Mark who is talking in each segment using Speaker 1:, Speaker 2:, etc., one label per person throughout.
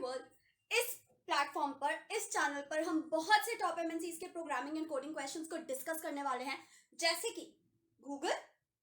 Speaker 1: World. इस platform पर, इस चैनल पर हम बहुत से टॉप एमएनसीज के प्रोग्रामिंग एंड कोडिंग क्वेश्चंस को डिस्कस करने वाले हैं, जैसे कि गूगल,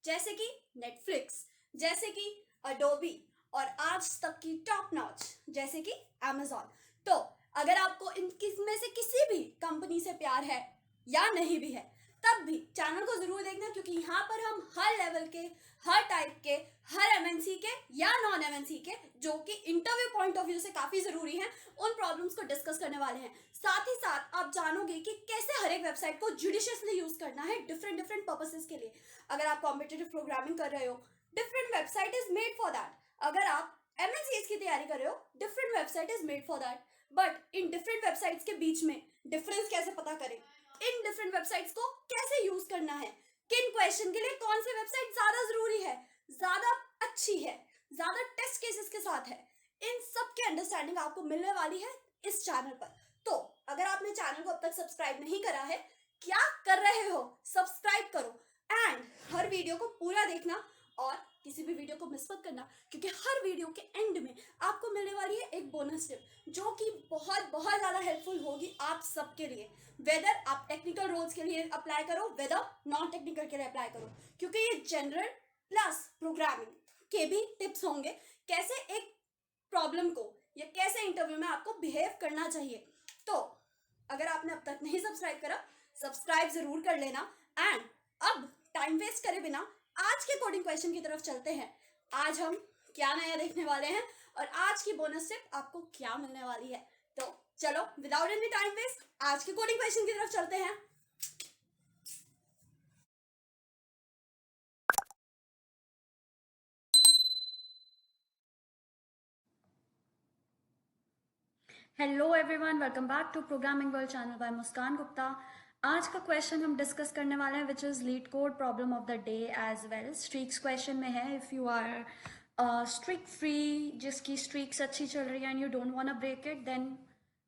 Speaker 1: जैसे कि नेटफ्लिक्स, जैसे कि अडोबी और आज तक की टॉप नॉच जैसे कि अमेजॉन। तो अगर आपको इनमें से किसी भी कंपनी से प्यार है या नहीं भी है, तब भी चैनल को जरूर देखना, क्योंकि यहाँ पर हम हर लेवल के, हर टाइप के, हर एमएनसी के या नॉन एमएनसी के, जो कि इंटरव्यू पॉइंट ऑफ व्यू से काफी जरूरी हैं, उन प्रॉब्लम्स को डिस्कस करने वाले हैं। साथ ही साथ आप जानोगे कि कैसे हर एक वेबसाइट को जुडिशियसली यूज करना है डिफरेंट डिफरेंट पर्पसेस के लिए। अगर आप कॉम्पिटेटिव प्रोग्रामिंग कर रहे हो, different website is made for that. अगर आप एमएनसीज की तैयारी कर रहे हो, different website is made for that. But in different websites के बीच में डिफरेंस कैसे पता करें, इन डिफरेंट वेबसाइट्स को कैसे यूज करना है, किन क्वेश्चन के लिए कौन सी वेबसाइट ज्यादा जरूरी है, ज्यादा अच्छी है, ज्यादा टेस्ट केसेस के साथ है, इन सब की अंडरस्टैंडिंग आपको मिलने वाली है इस चैनल पर। तो अगर आपने चैनल को अब तक सब्सक्राइब नहीं करा है, क्या कर रहे हो, सब्सक्राइब करो एंड हर वीडियो को पूरा देखना और किसी भी वीडियो को मिस मत करना, क्योंकि हर वीडियो के एंड में आपको मिलने वाली है एक बोनस टिप, जो कि बहुत बहुत ज्यादा हेल्पफुल होगी आप सबके लिए। वेदर आप टेक्निकल रोल्स के लिए अप्लाई करो, वेदर नॉन टेक्निकल के लिए अप्लाई करो, क्योंकि ये जनरल प्लस प्रोग्रामिंग के भी टिप्स होंगे, कैसे एक प्रॉब्लम को या कैसे इंटरव्यू में आपको बिहेव करना चाहिए। तो अगर आपने अब तक नहीं सब्सक्राइब करा, सब्सक्राइब जरूर कर लेना। एंड अब टाइम वेस्ट करे बिना आज के कोडिंग क्वेश्चन की तरफ चलते हैं। आज हम क्या नया देखने वाले हैं और आज की बोनस टिप आपको क्या मिलने वाली है। तो चलो विदाउट एनी टाइम वेस्ट आज के कोडिंग क्वेश्चन की तरफ चलते हैं।
Speaker 2: Hello everyone, welcome back to programming world channel by Muskan Gupta. आज का क्वेश्चन हम डिस्कस करने वाले हैं which is LeetCode problem of the day as well. Streaks question में है, if you are streak free, जिसकी स्ट्रीक्स अच्छी चल रही है and you don't want to break it, then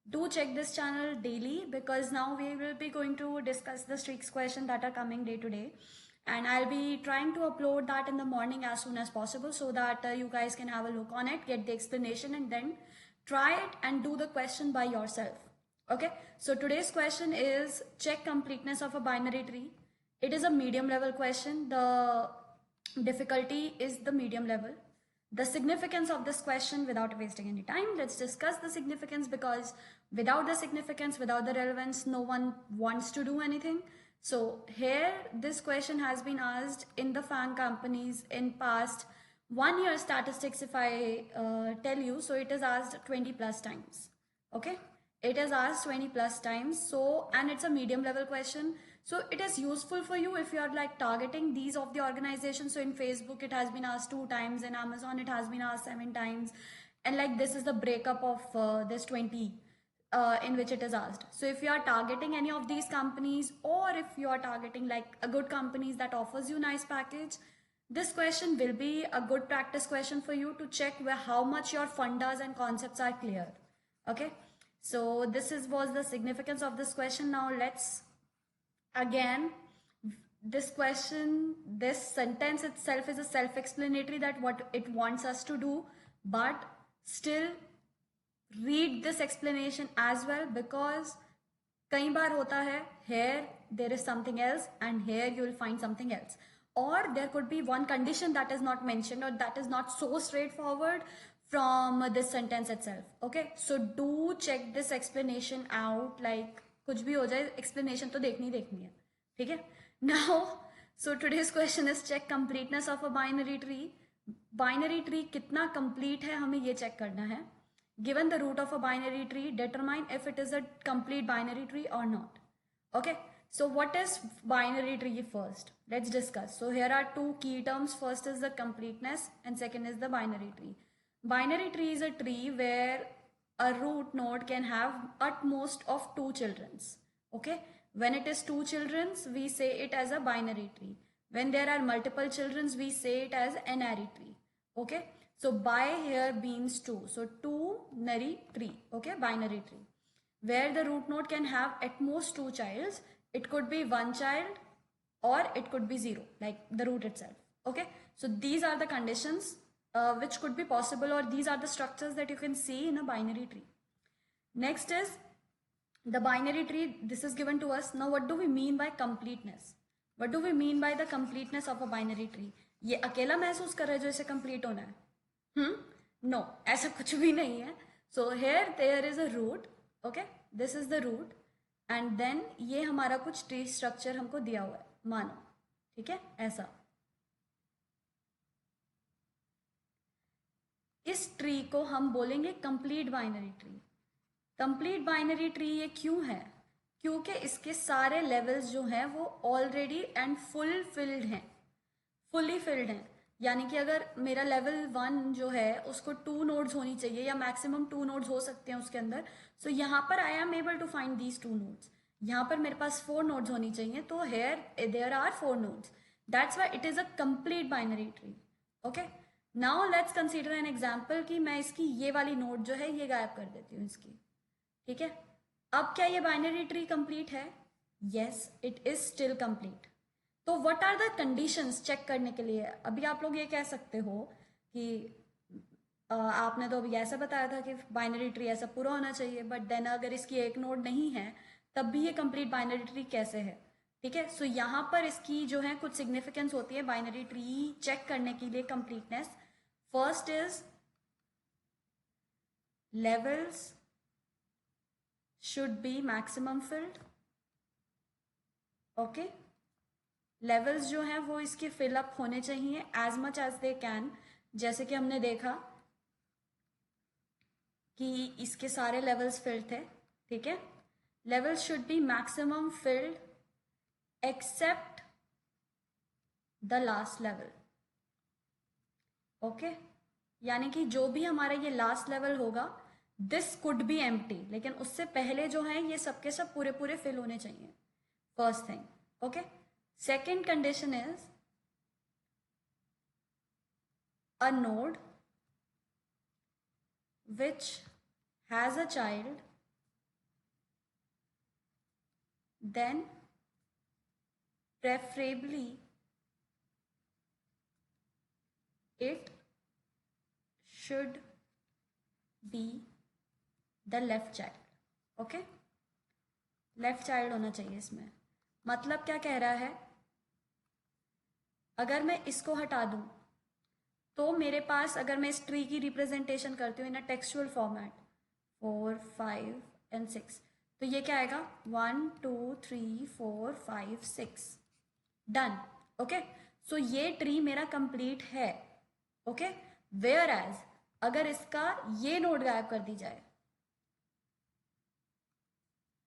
Speaker 2: do check this channel daily, because now we will be going to discuss the streaks question that are coming day to day, and I'll be trying to upload that in the morning as soon as possible, so that you guys can have a look on it, get the explanation, and then try it and do the question by yourself. Okay, so today's question is check completeness of a binary tree. It is a medium level question. The difficulty is the medium level. The significance of this question, without wasting any time, let's discuss the significance, because without the significance, without the relevance, no one wants to do anything. So here this question has been asked in the FAANG companies in past 1 year statistics, if I tell you. So it is asked 20 plus times. Okay, it is asked 20 plus times. So, and it's a medium level question, so it is useful for you if you are like targeting these of the organizations. So in Facebook it has been asked 2 times, in Amazon it has been asked 7 times, and like this is the breakup of this 20 in which it is asked. So if you are targeting any of these companies, or if you are targeting like a good companies that offers you nice package, this question will be a good practice question for you to check where how much your fundas and concepts are clear. Okay, so this was the significance of this question. Now let's again, this question, this sentence itself is a self-explanatory that what it wants us to do, but still read this explanation as well, because कई बार होता है here there is something else and here you will find something else, or there could be one condition that is not mentioned or that is not so straightforward from this sentence itself. Okay, so do check this explanation out, like कुछ भी हो जाए explanation तो देखनी देखनी है, ठीक है। Now, so today's question is check completeness of a binary tree. Binary tree कितना complete है हमें ये check करना है। Given the root of a binary tree, determine if it is a complete binary tree or not. Okay, so what is binary tree first? Let's discuss. So here are two key terms. First is the completeness and second is the binary tree. Binary tree is a tree where a root node can have at most of 2 children. Okay, when it is 2 children, we say it as a binary tree. When there are multiple children, we say it as an array tree. Okay, so bi here means 2, so 2-nary tree. Okay, binary tree where the root node can have at most 2 childs. It could be 1 child or it could be 0, like the root itself. Okay, so these are the conditions which could be possible, or these are the structures that you can see in a binary tree. Next is the binary tree. This is given to us. Now what do we mean by completeness? What do we mean by the completeness of a binary tree? ये अकेला महसूस कर रहा है जो इसे complete होना है? नो, ऐसा कुछ भी नहीं है. So here there is a root. Okay, this is the root, and then ये हमारा कुछ ट्री स्ट्रक्चर हमको दिया हुआ है, मानो. ठीक है, ऐसा. इस ट्री को हम बोलेंगे complete binary tree. Complete binary tree ये क्यों है? क्योंकि इसके सारे लेवल्स जो हैं वो ऑलरेडी एंड फुलफिल्ड हैं, फुली फिल्ड हैं. यानी कि अगर मेरा लेवल 1 जो है उसको 2 नोड्स होनी चाहिए या मैक्सिमम 2 नोड्स हो सकते हैं उसके अंदर. सो यहाँ पर I am able to find these 2 nodes. यहाँ पर मेरे पास 4 नोड्स होनी चाहिए, तो here there are 4 nodes. That's why it is a complete binary tree. Okay, now let's consider an example कि मैं इसकी ये वाली नोड जो है ये गायब कर देती हूँ इसकी. ठीक है, अब क्या ये बाइनरी ट्री कंप्लीट है? Yes, it is still complete. तो what are the conditions check करने के लिए? अभी आप लोग ये कह सकते हो कि आपने तो अभी ऐसा बताया था कि बाइनरी ट्री ऐसा पूरा होना चाहिए, बट देन अगर इसकी एक नोड नहीं है तब भी ये कंप्लीट बाइनरी ट्री कैसे है? ठीक है, सो यहाँ पर इसकी जो है कुछ सिग्निफिकेंस होती है बाइनरी ट्री चेक करने के लिए completeness. First is levels should be maximum filled. Okay, levels जो हैं वो इसके फिल अप होने चाहिए as much as they can. जैसे कि हमने देखा कि इसके सारे लेवल्स फिल्ड थे. ठीक है, levels should be maximum filled except the last level. Okay, यानी कि जो भी हमारा ये लास्ट लेवल होगा दिस कुड बी एम्प्टी, लेकिन उससे पहले जो है ये सबके सब पूरे पूरे फिल होने चाहिए. First thing. Okay, second condition is a node which has a child then preferably it should be the left child. Okay, left child होना चाहिए इसमें. मतलब क्या कह रहा है? अगर मैं इसको हटा दूं तो मेरे पास, अगर मैं इस ट्री की रिप्रेजेंटेशन करती हूँ इन अ टेक्सचुअल फॉर्मेट 4, 5 एंड 6, तो ये क्या आएगा? 1, 2, 3, 4, 5, 6. डन. ओके, सो ये ट्री मेरा कंप्लीट है. ओके, वेयर एज अगर इसका ये नोड गायब कर दी जाए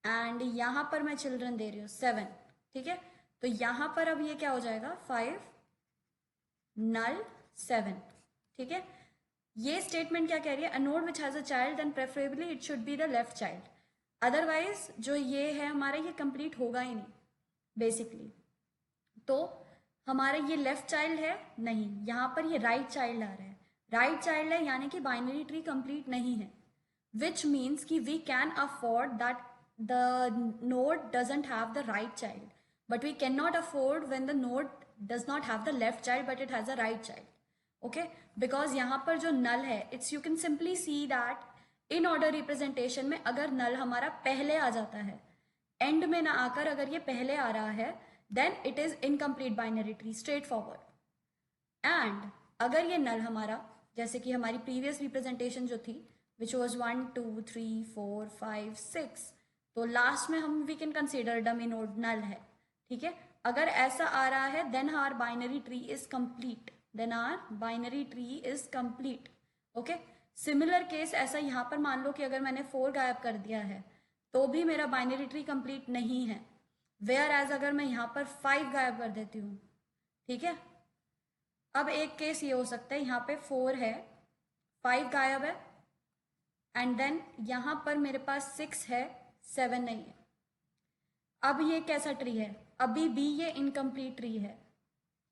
Speaker 2: एंड यहां पर मैं चिल्ड्रन दे रही हूँ 7. ठीक है, तो यहां पर अब ये क्या हो जाएगा? 5 नल 7. ठीक है, ये स्टेटमेंट क्या कह रही है? A node which has a child then preferably it should be the left child. Otherwise जो ये है हमारा ये कंप्लीट होगा ही नहीं बेसिकली. तो हमारा ये लेफ्ट चाइल्ड है नहीं, यहां पर ये राइट चाइल्ड आ रहा है. राइट चाइल्ड है यानी कि बाइनरी ट्री कंप्लीट नहीं है, विच मीन्स कि we can afford that the node doesn't have the right child, but we cannot afford when the node does not have the left child but it has a right child. Okay, because यहाँ पर जो null है, it's you can simply see that in order representation में अगर null हमारा पहले आ जाता है, end में ना आकर अगर ये पहले आ रहा है, then it is incomplete binary tree, straightforward. And अगर ये null हमारा, जैसे कि हमारी previous representation जो थी which was 1, 2, 3, 4, 5, 6, तो लास्ट में हम we can consider dummy node null है. ठीक है, अगर ऐसा आ रहा है then our binary tree is complete. Then our binary tree is complete. Okay, similar case ऐसा यहाँ पर मान लो कि अगर मैंने 4 गायब कर दिया है तो भी मेरा बाइनरी ट्री कंप्लीट नहीं है. वेयर एज अगर मैं यहाँ पर 5 गायब कर देती हूँ. ठीक है, अब एक केस ये हो सकता है, यहाँ पे 4 है, 5 गायब है, एंड देन यहाँ पर मेरे पास 6 है, 7 नहीं है. अब ये कैसा ट्री है? अभी भी ये इनकम्प्लीट ट्री है.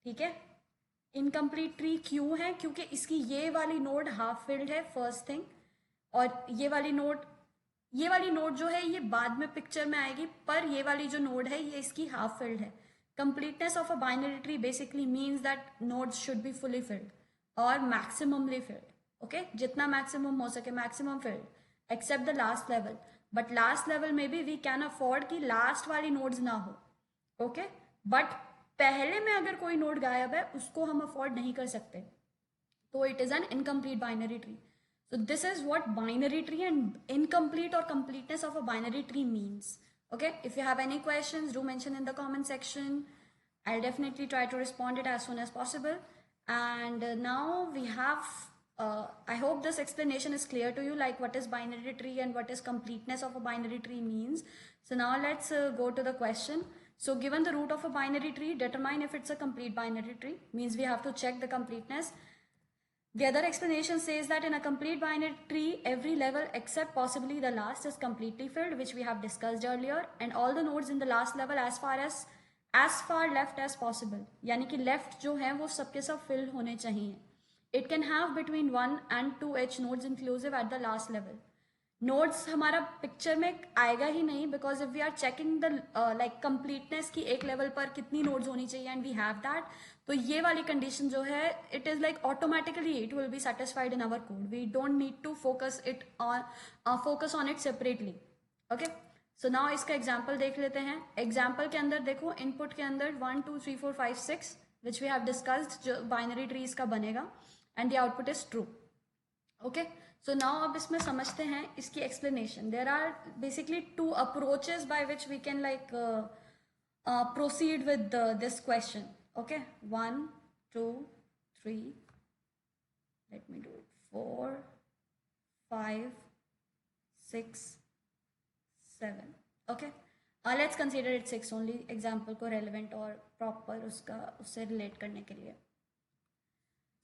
Speaker 2: ठीक है, इनकम्प्लीट ट्री क्यों है? क्योंकि इसकी ये वाली नोड हाफ फिल्ड है, फर्स्ट थिंग. और ये वाली नोड जो है ये बाद में पिक्चर में आएगी, पर ये वाली जो नोड है ये इसकी हाफ फिल्ड है. Completeness of a binary tree basically means that nodes should be fully filled. और मैक्सिममली फिल्ड, ओके, जितना मैक्सिमम हो सके maximum filled except the last level, but last level में भी वी कैन अफोर्ड कि last वाली nodes ना हो, ओके, बट पहले में अगर कोई नोड गायब है उसको हम अफोर्ड नहीं कर सकते, तो it is an incomplete binary tree. So this is what binary tree and incomplete or completeness of a binary tree means. Okay, if you have any questions, do mention in the comment section. I'll definitely try to respond it as soon as possible. And now we have, I hope this explanation is clear to you, like what is binary tree and what is completeness of a binary tree means. So now let's go to the question. So given the root of a binary tree, determine if it's a complete binary tree, means we have to check the completeness. The other explanation says that in a complete binary tree, every level except possibly the last is completely filled, which we have discussed earlier, and all the nodes in the last level as far left as possible, यानी कि left जो है वो सबके सब fill होने चाहिए. It can have between 1 and 2h nodes inclusive at the last level. Nodes हमारा पिक्चर में आएगा ही नहीं, because if we are checking the like completeness की एक लेवल पर कितनी नोड्स होनी चाहिए एंड वी हैव दैट, तो ये वाली कंडीशन जो है it is like automatically it will be satisfied in our code. We don't need to focus on it separately. Okay, so now इसका एग्जाम्पल देख लेते हैं. एग्जाम्पल के अंदर देखो, इनपुट के अंदर 1 2 3 4 5 6 विच वी हैव डिस्कस्ड जो बाइनरी ट्री इसका बनेगा, and the output is true. Okay, so now अब इसमें समझते हैं इसकी explanation. There are basically two approaches by which we can like proceed with this question. Okay, 1 2 3, let me do it, 4 5 6 7. Okay, let's consider it 6 only, example को relevant और proper उससे relate करने के लिए.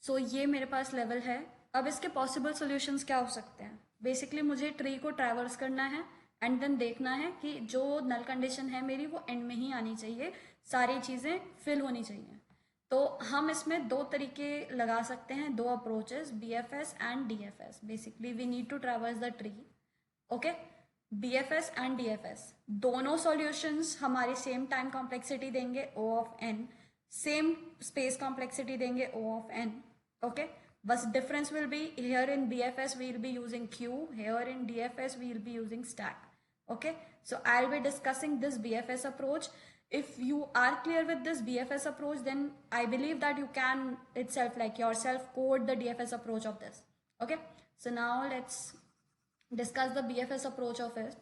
Speaker 2: सो ये मेरे पास लेवल है. अब इसके पॉसिबल सॉल्यूशंस क्या हो सकते हैं? बेसिकली मुझे ट्री को ट्रैवर्स करना है एंड देन देखना है कि जो नल कंडीशन है मेरी वो एंड में ही आनी चाहिए, सारी चीज़ें फिल होनी चाहिए. तो हम इसमें दो तरीके लगा सकते हैं, दो approaches, BFS and DFS. Basically we need to traverse the tree. Okay, BFS and DFS दोनों सॉल्यूशंस हमारी सेम टाइम कॉम्प्लेक्सिटी देंगे O of n, same space complexity देंगे O of n. ओके, बस difference will be here in BFS we will be using queue, here in DFS we will be using stack. Okay, so I'll be discussing this BFS approach. If you are clear with this BFS approach, then I believe that you can itself like yourself code the DFS approach of this. Okay, so now let's discuss the BFS approach of it.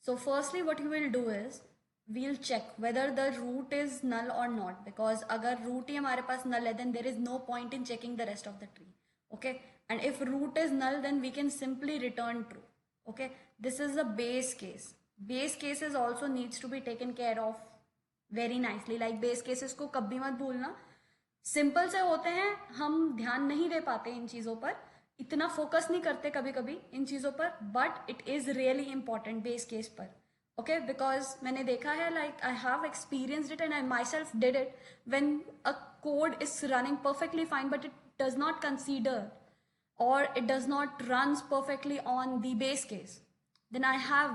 Speaker 2: So firstly what you will do is we'll check whether the root is null or not, because अगर root ही हमारे पास null है then there is no point in checking the rest of the tree. Okay, and if root is null then we can simply return true. Okay, this is the base case. Base cases also needs to be taken care of very nicely. Like base cases को कभी मत भूलना, simple से होते हैं, हम ध्यान नहीं दे पाते इन चीज़ों पर, इतना फोकस नहीं करते कभी कभी इन चीज़ों पर, but it is really important base case पर. ओके, बिकॉज मैंने देखा है, like I have experienced it and I my self did it, when a code is running perfectly fine but it does not consider or it does not runs perfectly on the base case, then I have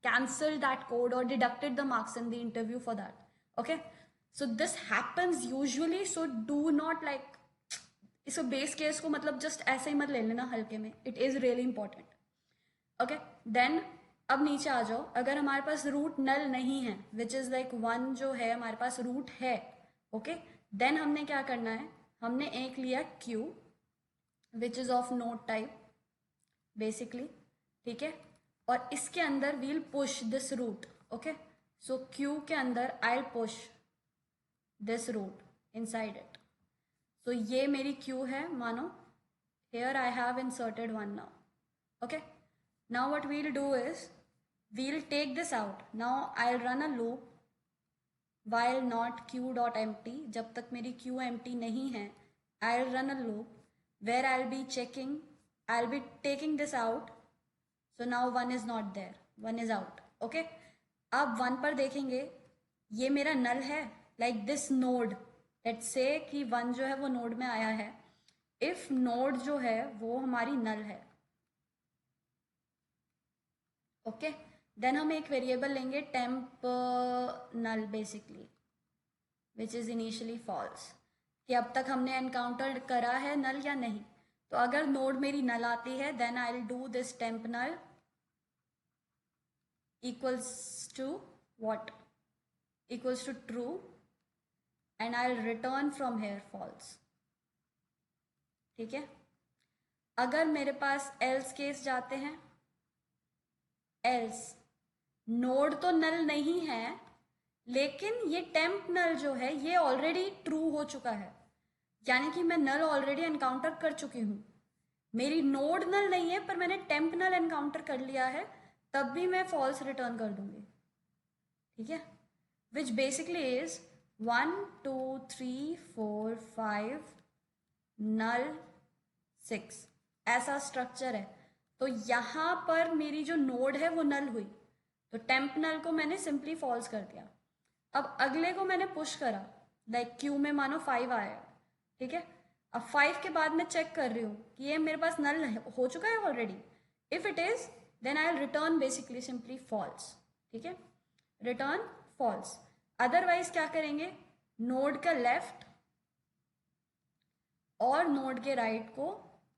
Speaker 2: cancelled that code or deducted the marks in the interview for that. Okay, so this happens usually, so do not like इसको base case को मतलब just ऐसे ही मत ले लेना हल्के में, it is really important. Okay, then अब नीचे आ जाओ. अगर हमारे पास रूट नल नहीं है, विच इज़ लाइक 1 जो है हमारे पास रूट है, ओके, देन हमने क्या करना है, हमने एक लिया queue which is of node type basically, ठीक है, और इसके अंदर we'll push this root. Okay, so queue के अंदर I will push this root inside it. So ये मेरी क्यू है, मानो here I have inserted 1 now. Okay, now what we'll do is we'll take this out. Now I'll run a loop while not q dot empty. जब तक मेरी q empty नहीं है, I'll run a loop where I'll be checking, I'll be taking this out. So now 1 is not there, 1 is out. Okay, अब 1 पर देखेंगे, ये मेरा null है, like this node. Let's say कि 1 जो है वो node में आया है. इफ नोड जो है वो हमारी नल है, ओके, देन हम एक वेरिएबल लेंगे temp null basically, which is initially false, कि अब तक हमने एनकाउंटर करा है नल या नहीं। तो अगर नोड मेरी नल आती है then I will do this temp null equals to what? Equals to true, and I'll return from here false. ठीक है। अगर मेरे पास else केस जाते हैं, else नोड तो नल नहीं है लेकिन ये टेम्प नल जो है ये ऑलरेडी ट्रू हो चुका है, यानी कि मैं नल ऑलरेडी एनकाउंटर कर चुकी हूँ। मेरी नोड नल नहीं है पर मैंने टेम्प नल एनकाउंटर कर लिया है, तब भी मैं फॉल्स रिटर्न कर दूंगी। ठीक है, विच बेसिकली इज 1 2 3 4 5 नल 6, ऐसा स्ट्रक्चर है। तो यहाँ पर मेरी जो नोड है वो नल हुई, तो टेम्प नल को मैंने सिंपली फॉल्स कर दिया। अब अगले को मैंने पुश करा, लाइक क्यू में मानो 5 आया, ठीक है। अब 5 के बाद मैं चेक कर रही हूँ कि ये मेरे पास नल हो चुका है already. If it is then I will return basically simply false. ठीक है, रिटर्न फॉल्स। अदरवाइज क्या करेंगे, नोड का लेफ्ट और नोड के राइट को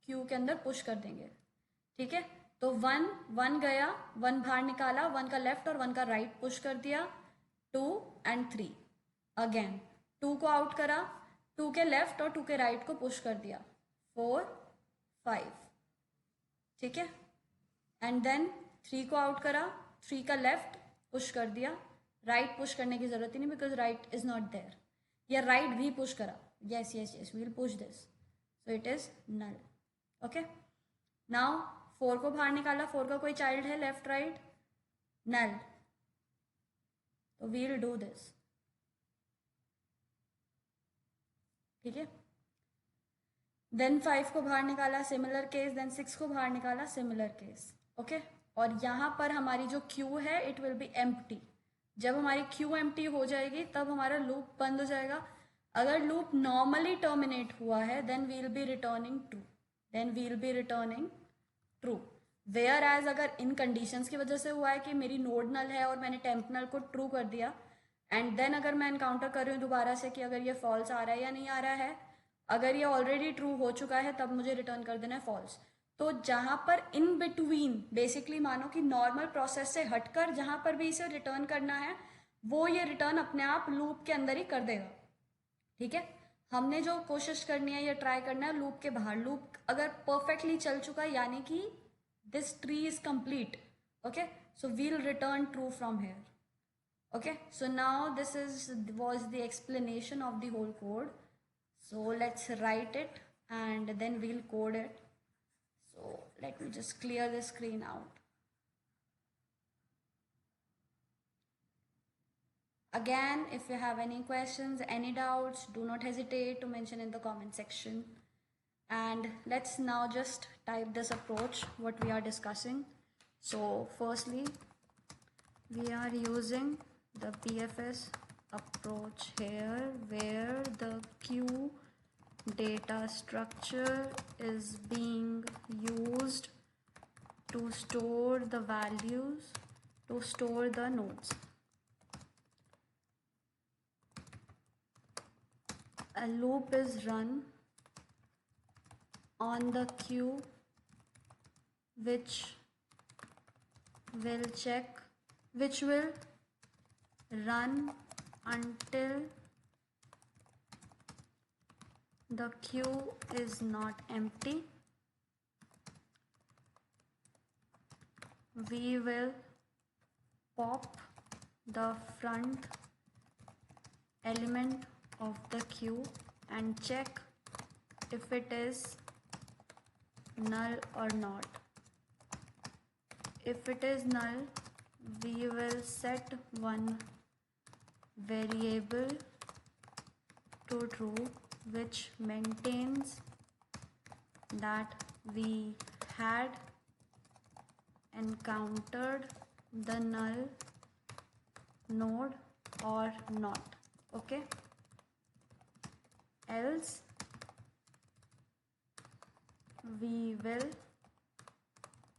Speaker 2: क्यू के अंदर पुश कर देंगे। ठीक है, तो 1 1 गया, 1 बाहर निकाला, 1 का लेफ्ट और 1 का राइट पुश कर दिया, 2 एंड 3 अगेन 2 को आउट करा, 2 के लेफ्ट और 2 के राइट को पुश कर दिया, 4 5। ठीक है, एंड देन 3 को आउट करा, 3 का लेफ्ट पुश कर दिया, राइट पुश करने की जरूरत ही नहीं because right is not there, या राइट भी पुश करा, yes yes yes we will push this, so it is null. Okay, now 4 को बाहर निकाला, 4 का कोई चाइल्ड है लेफ्ट राइट, नल, तो वी विल डू दिस। ठीक है, देन 5 को बाहर निकाला, सिमिलर केस, देन 6 को बाहर निकाला, सिमिलर केस। ओके, और यहाँ पर हमारी जो क्यू है इट विल बी एम्प्टी। जब हमारी क्यू एम्प्टी हो जाएगी तब हमारा लूप बंद हो जाएगा। अगर लूप नॉर्मली टर्मिनेट हुआ है then we will be returning true, then we will be returning true. Whereas अगर इन कंडीशंस की वजह से हुआ है कि मेरी नोड नल है और मैंने टेम्प नल को ट्रू कर दिया, एंड देन अगर मैं एनकाउंटर कर रही हूँ दोबारा से कि अगर ये फॉल्स आ रहा है या नहीं आ रहा है, अगर ये ऑलरेडी ट्रू हो चुका है तब मुझे रिटर्न कर देना है फॉल्स। तो जहाँ पर इन बिटवीन बेसिकली मानो कि नॉर्मल प्रोसेस से हटकर जहाँ पर भी इसे रिटर्न करना है वो ये रिटर्न अपने आप लूप के अंदर ही कर देगा। ठीक है, हमने जो कोशिश करनी है या ट्राई करना है लूप के बाहर। लूप अगर परफेक्टली चल चुका है यानी कि this tree is complete. Okay, so we'll return true from here. Okay, so now this was the explanation of the whole code. So let's write it and then we'll code it. So let me just clear the screen out. Again, if you have any questions, any doubts, do not hesitate to mention in the comment section. And let's now just type this approach what we are discussing. So firstly, we are using the PFS approach here where the queue data structure is being used to store the values, to store the nodes. A loop is run on the queue which will run until the queue is not empty. We will pop the front element of the queue and check if it is null or not. If it is null, we will set one variable to true which maintains that we had encountered the null node or not. Okay, else we will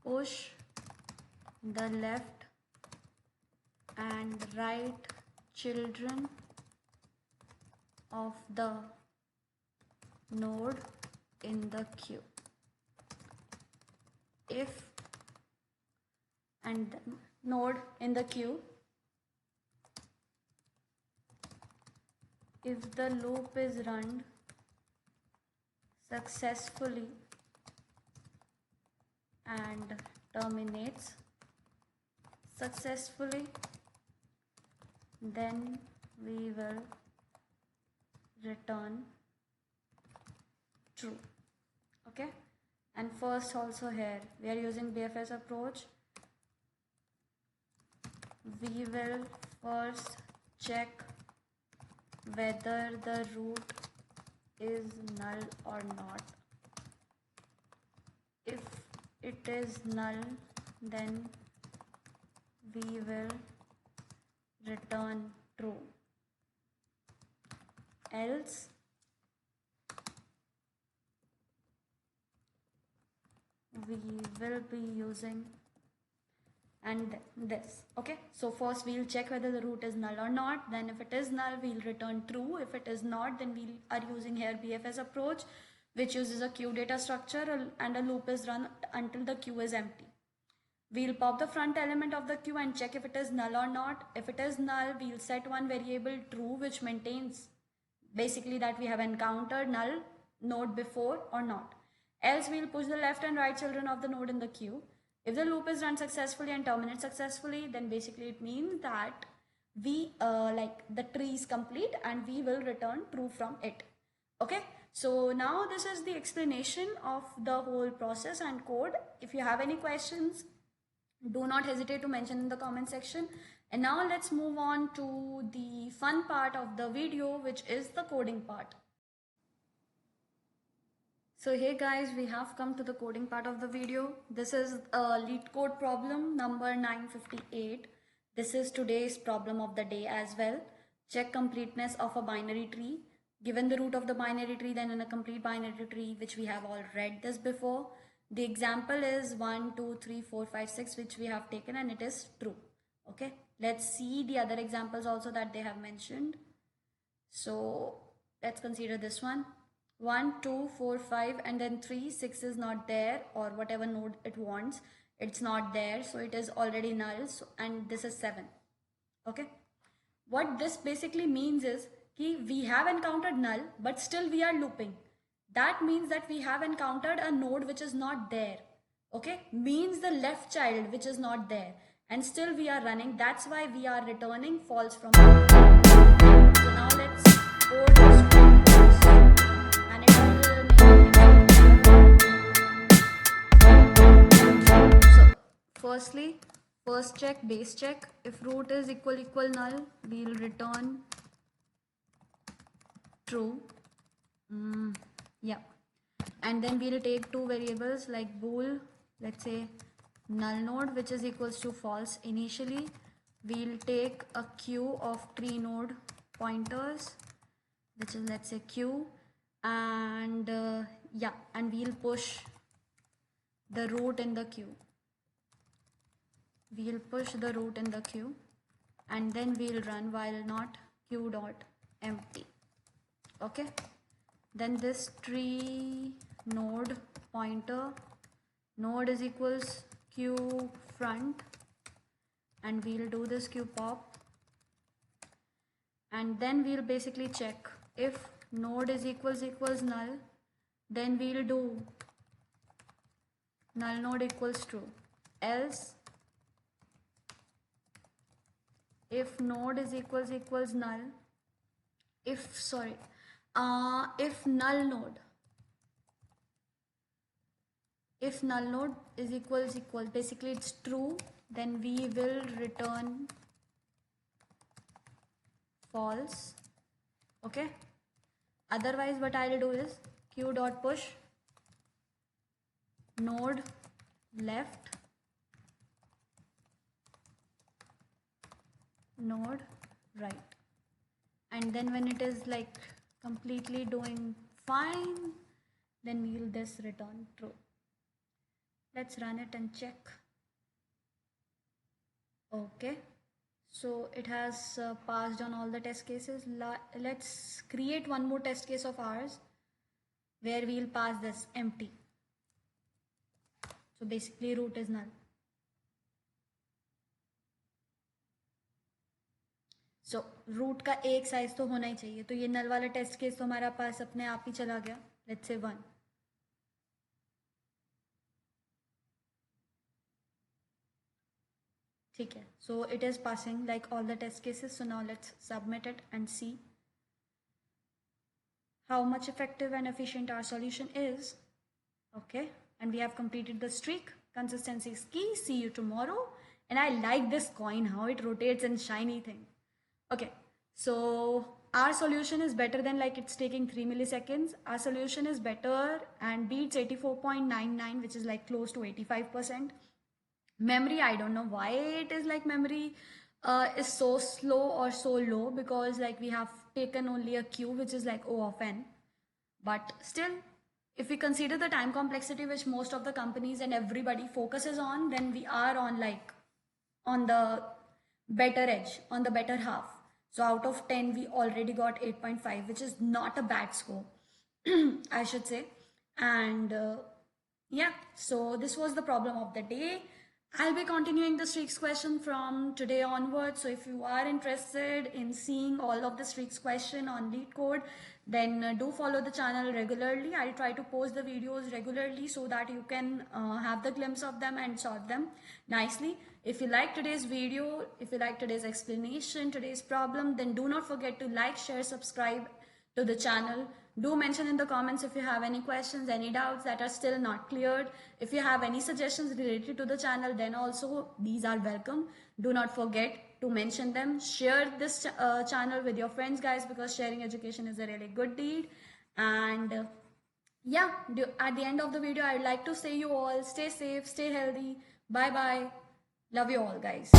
Speaker 2: push the left and right children of the node in the queue. If and then node in the queue, if the loop is run successfully and terminates successfully, then we will return true. Okay, and first also here we are using BFS approach. We will first check whether the root is null or not. If it is null, then we will return true. Else we will be using and this. Okay, so first we'll check whether the root is null or not. Then if it is null, we'll return true. If it is not, then we are using here BFS approach, which uses a queue data structure, and a loop is run until the queue is empty. We'll pop the front element of the queue and check if it is null or not. If it is null, we'll set one variable true, which maintains basically that we have encountered null node before or not. Else we'll push the left and right children of the node in the queue. If the loop is run successfully and terminates successfully, then basically it means that we like the tree is complete and we will return true from it. Okay, so now this is the explanation of the whole process and code. If you have any questions, do not hesitate to mention in the comment section. And now let's move on to the fun part of the video, which is the coding part. So hey guys, we have come to the coding part of the video. This is LeetCode problem number 958. This is today's problem of the day as well. Check completeness of a binary tree. Given the root of the binary tree, then in a complete binary tree, which we have all read this before. The example is 1, 2, 3, 4, 5, 6, which we have taken, and it is true. Okay, let's see the other examples also that they have mentioned. So let's consider this one. 1, 2, 4, 5, and then 3, 6 is not there, or whatever node it wants, it's not there, so it is already null. So, and this is 7. Okay, what this basically means is we have encountered null, but still we are looping. That means that we have encountered a node which is not there. Okay, means the left child which is not there, and still we are running. That's why we are returning false from it. So now let's code this first, and it will make. So firstly, first check, base check. If root is equal null, we'll return true. Yeah, and then we'll take two variables like bool, let's say null node, which is equals to false. Initially we'll take a queue of tree node pointers, which is, let's say, q, and yeah, and we'll push the root in the queue. We'll push the root in the queue, and then we'll run while not queue dot empty. Okay, then this tree node pointer, node is equals q front, and we'll do this q pop, and then we'll basically check if node is equals null, then we'll do null node equals true. Else if node is equals null, if null node is equal, basically it's true, then we will return false. Okay, otherwise what I'll do is q dot push node left node right, and then when it is like completely doing fine, then we'll this return true. Let's run it and check. Okay, so it has passed on all the test cases. Let's create one more test case of ours. where we'll pass this empty. So basically root is null. So root का एक size तो होना ही चाहिए, तो ये नल वाला test case तो हमारा पास अपने आप ही चला गया. Let's say 1. ठीक है, so it is passing like all the test cases. So now let's submit it and see how much effective and efficient our solution is. Okay, and we have completed the streak. Consistency is key. See you tomorrow. And I like this coin, how it rotates and shiny thing. Okay, so our solution is better than, like, it's taking 3 milliseconds. Our solution is better and beats 84.99, which is like close to 85%. Memory, I don't know why it is like memory is so slow or so low, because like we have taken only a q which is like O of n. But still, if we consider the time complexity which most of the companies and everybody focuses on, then we are on like on the better edge, on the better half. So out of 10 we already got 8.5, which is not a bad score. I should say. And yeah, so this was the problem of the day. I'll be continuing the streaks question from today onwards. So if you are interested in seeing all of the streaks question on LeetCode, then do follow the channel regularly. I'll try to post the videos regularly so that you can have the glimpse of them and solve them nicely. If you like today's video, if you like today's explanation, today's problem, then do not forget to like, share, subscribe to the channel. Do mention in the comments if you have any questions, any doubts that are still not cleared. If you have any suggestions related to the channel, then also these are welcome. Do not forget to mention them. Share this channel with your friends, guys, because sharing education is a really good deed. And yeah, at the end of the video, I'd like to say you all stay safe, stay healthy. Bye bye. Love you all, guys.